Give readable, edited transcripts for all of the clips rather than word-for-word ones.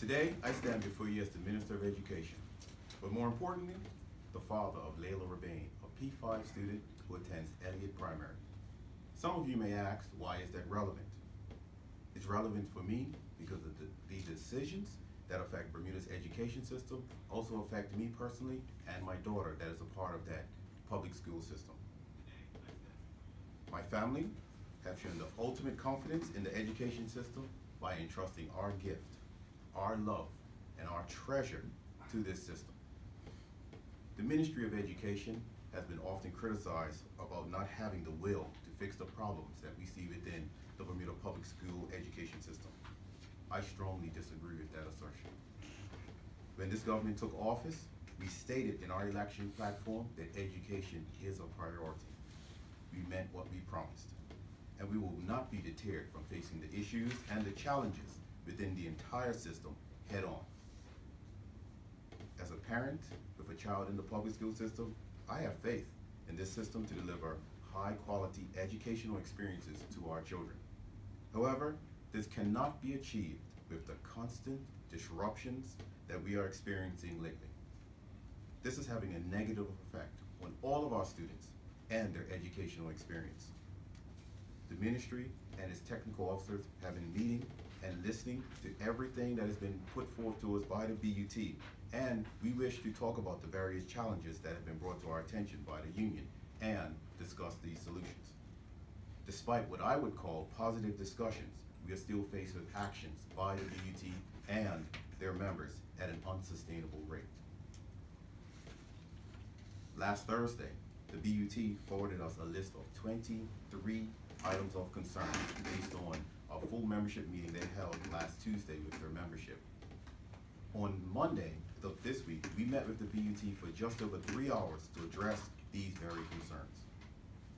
Today, I stand before you as the Minister of Education, but more importantly, the father of Diallo Rabain, a P5 student who attends Elliott Primary. Some of you may ask, why is that relevant? It's relevant for me because of the decisions that affect Bermuda's education system also affect me personally and my daughter that is a part of that public school system. My family have shown the ultimate confidence in the education system by entrusting our gift, our love, and our treasure to this system. The Ministry of Education has been often criticized about not having the will to fix the problems that we see within the Bermuda public school education system. I strongly disagree with that assertion. When this government took office, we stated in our election platform that education is a priority. We meant what we promised, and we will not be deterred from facing the issues and the challenges within the entire system head on. As a parent with a child in the public school system, I have faith in this system to deliver high quality educational experiences to our children. However, this cannot be achieved with the constant disruptions that we are experiencing lately. This is having a negative effect on all of our students and their educational experience. The ministry and its technical officers have been meeting and listening to everything that has been put forth to us by the BUT, and we wish to talk about the various challenges that have been brought to our attention by the union and discuss these solutions. Despite what I would call positive discussions, we are still faced with actions by the BUT and their members at an unsustainable rate. Last Thursday, the BUT forwarded us a list of 23 items of concern based on a full membership meeting they held last Tuesday with their membership. On Monday of this week, we met with the BUT for just over 3 hours to address these very concerns.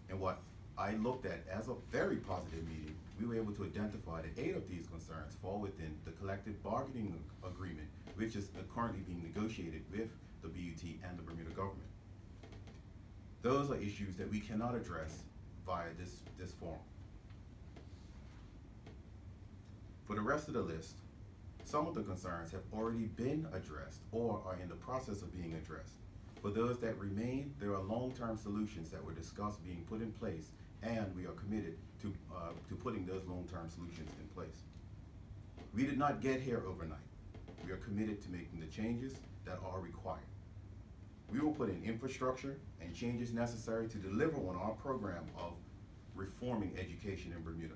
And what I looked at as a very positive meeting, we were able to identify that 8 of these concerns fall within the collective bargaining agreement, which is currently being negotiated with the BUT and the Bermuda government. Those are issues that we cannot address via this forum. For the rest of the list, some of the concerns have already been addressed or are in the process of being addressed. For those that remain, there are long-term solutions that were discussed being put in place, and we are committed to putting those long-term solutions in place. We did not get here overnight. We are committed to making the changes that are required. We will put in infrastructure and changes necessary to deliver on our program of reforming education in Bermuda.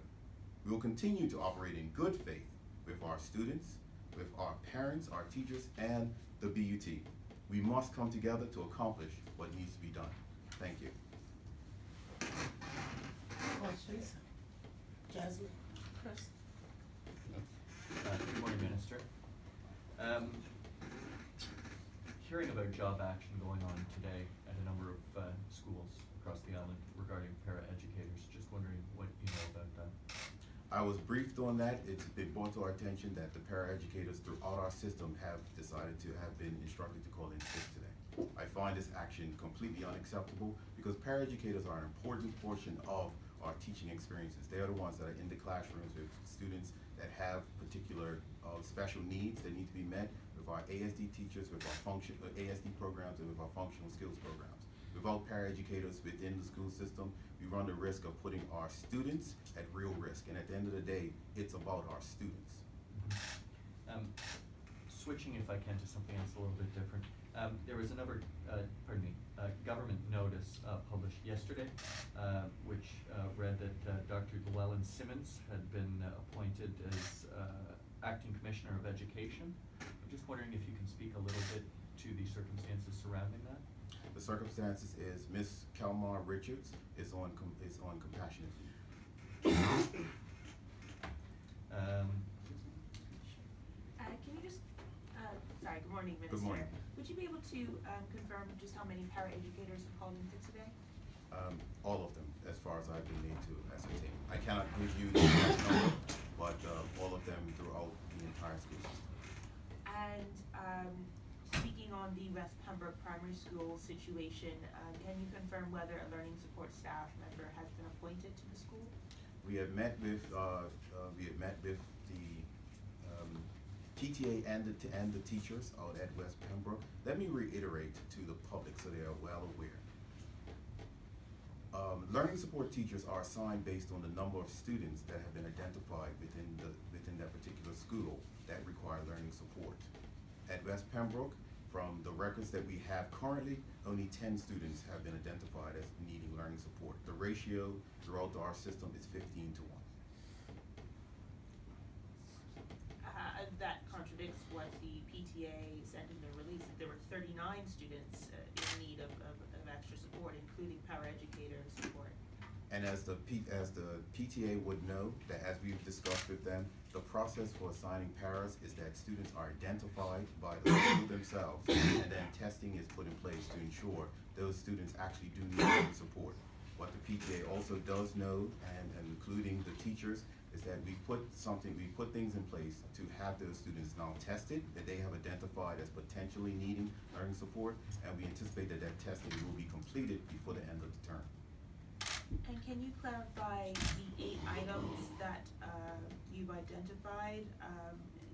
We will continue to operate in good faith with our students, with our parents, our teachers, and the BUT. We must come together to accomplish what needs to be done. Thank you. Questions? Jasmine? Chris? Good morning, Minister. Hearing about job action going on today at a number of schools across the island regarding para-educators, just wondering what you know about that. I was briefed on that. It's been brought to our attention that the para-educators throughout our system have decided to have been instructed to call in sick today. I find this action completely unacceptable because para-educators are an important portion of our teaching experiences. They are the ones that are in the classrooms with students that have particular special needs that need to be met, with our ASD teachers, with our ASD programs, and with our functional skills programs. Without paraeducators within the school system, we run the risk of putting our students at real risk. And at the end of the day, it's about our students. Switching, if I can, to something else a little bit different. There was another, government notice published yesterday, which read that Dr. Llewellyn Simmons had been appointed as Acting Commissioner of Education. I'm just wondering if you can speak a little bit to the circumstances surrounding that. The circumstances is Miss Kalmar Richards is on compassionate leave. Can you just, sorry, good morning, Minister. Good morning. Would you be able to confirm just how many paraeducators have called in sick today? All of them, as far as I've been able to ascertain. I cannot give you the exact number, but all of them throughout the entire school system. And speaking on the West Pembroke Primary School situation, can you confirm whether a learning support staff member has been appointed to the school? We have met with the PTA and the teachers out at West Pembroke, let me reiterate to the public so they are well aware. Learning support teachers are assigned based on the number of students that have been identified within that particular school that require learning support. At West Pembroke, from the records that we have currently, only 10 students have been identified as needing learning support. The ratio throughout our system is 15 to 1. That contradicts what the PTA sent in their release, that there were 39 students in need of extra support, including paraeducator support. And as the PTA would know, that as we've discussed with them, the process for assigning paras is that students are identified by the school themselves, and then testing is put in place to ensure those students actually do need learning support. What the PTA also does know, and including the teachers, is that we put things in place to have those students now tested, that they have identified as potentially needing learning support, and we anticipate that that testing will be completed before the end of the term. And can you clarify the 8 items that you've identified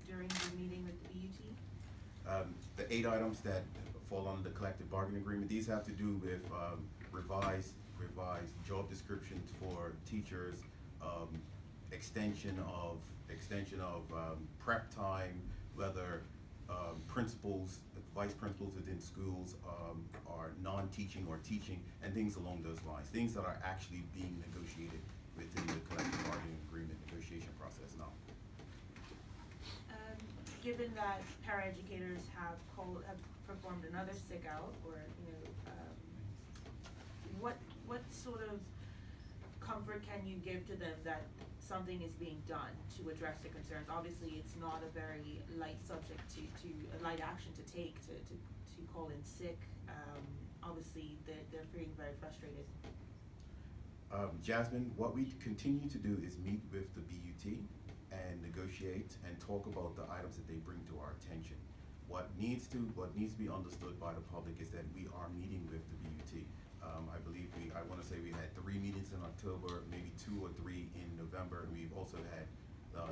during the meeting with the BUT? The 8 items that fall under the collective bargaining agreement, these have to do with revised job descriptions for teachers, extension of prep time, whether principals, vice principals within schools are non-teaching or teaching, and things along those lines. Things that are actually being negotiated within the collective bargaining agreement negotiation process now. Given that paraeducators have performed another sickout, or what sort of comfort can you give to them that something is being done to address the concerns? Obviously, it's not a very light subject a light action to take to call in sick. Obviously, they're feeling very frustrated. Jasmine, what we continue to do is meet with the BUT and negotiate and talk about the items that they bring to our attention. What needs to be understood by the public is that we are meeting with the BUT. I believe I want to say we had 3 meetings in October, maybe 2 or 3 in November, and we've also had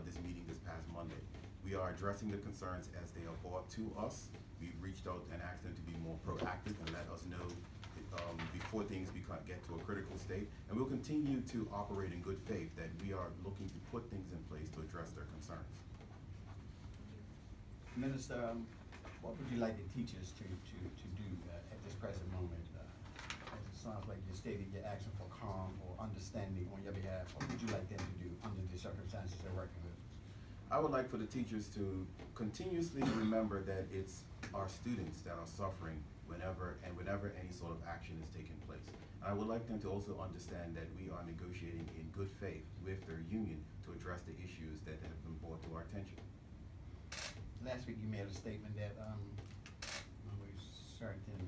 this meeting this past Monday. We are addressing the concerns as they are brought to us. We've reached out and asked them to be more proactive and let us know before things get to a critical state. And we'll continue to operate in good faith that we are looking to put things in place to address their concerns. Minister, what would you like the teachers to do at this present moment? As it sounds like you stated you're asking for calm or understanding on your behalf. What would you like them to do under the circumstances they're working with? I would like for the teachers to continuously remember that it's our students that are suffering whenever any sort of action is taking place. And I would like them to also understand that we are negotiating in good faith with their union to address the issues that have been brought to our attention. Last week you made a statement that we're certain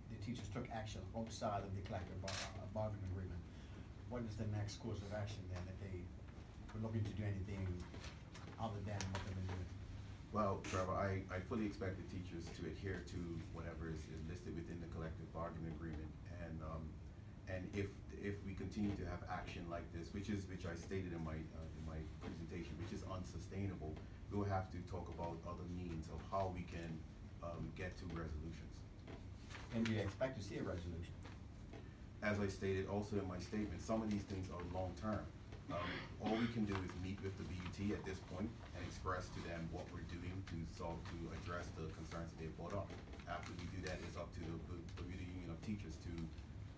the teachers took action outside of the collective bargaining agreement. What is the next course of action then, if they were looking to do anything other than what they've been doing? Well, Trevor, I fully expect the teachers to adhere to whatever is listed within the collective bargaining agreement, and if we continue to have action like this, which I stated in my presentation, which is unsustainable, we will have to talk about other means of how we can get to resolutions. And do you expect to see a resolution? As I stated also in my statement, some of these things are long-term. All we can do is meet with the BUT at this point and express to them what we're doing to address the concerns that they've brought up. After we do that, it's up to the Bermuda Union of Teachers to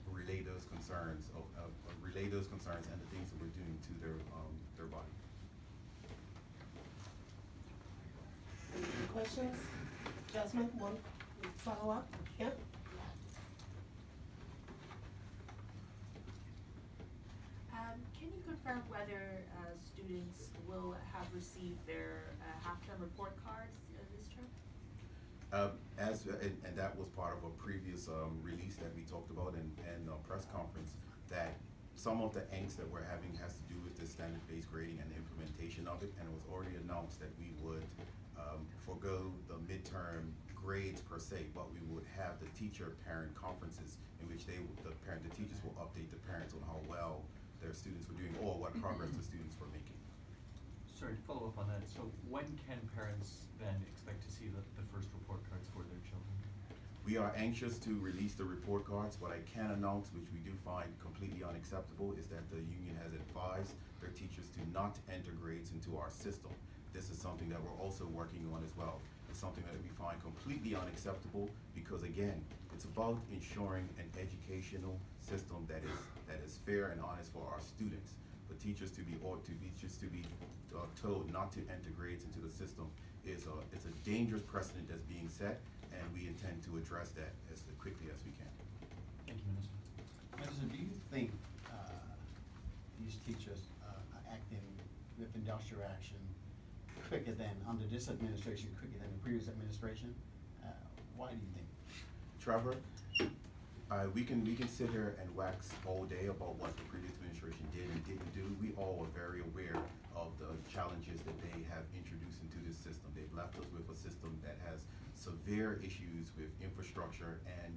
relay those concerns and the things that we're doing to their body. Any questions? Jasmine, one follow-up? Yeah? Can you confirm whether students will have received their half-term report cards this term? And that was part of a previous release that we talked about and a press conference, that some of the angst that we're having has to do with the standard-based grading and the implementation of it, and it was already announced that we would forego the midterm grades per se, but we would have the teacher-parent conferences in which the teachers will update the parents on how well their students were doing or what progress the students were making. So sorry, follow up on that. So when can parents then expect to see the first report cards for their children? We are anxious to release the report cards. What I can announce, which we do find completely unacceptable, is that the union has advised their teachers to not enter grades into our system. This is something that we're also working on as well. It's something that we find completely unacceptable because, again, it's about ensuring an educational system that is fair and honest for our students. For teachers to be told not to enter grades into the system it's a dangerous precedent that's being set, and we intend to address that as quickly as we can. Thank you, Minister. Minister, do you think these teachers are acting with industrial action quicker than, under this administration, quicker than the previous administration? Why do you think? Trevor, we can sit here and wax all day about what the previous administration did and didn't do. We all are very aware of the challenges that they have introduced into this system. They've left us with a system that has severe issues with infrastructure and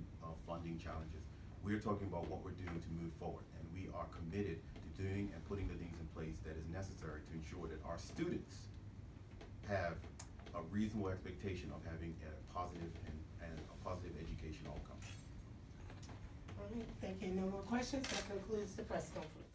funding challenges. We're talking about what we're doing to move forward, and we are committed to doing and putting the things in place that is necessary to ensure that our students have a reasonable expectation of having a positive and a positive educational outcome. All right, thank you. No more questions. That concludes the press conference.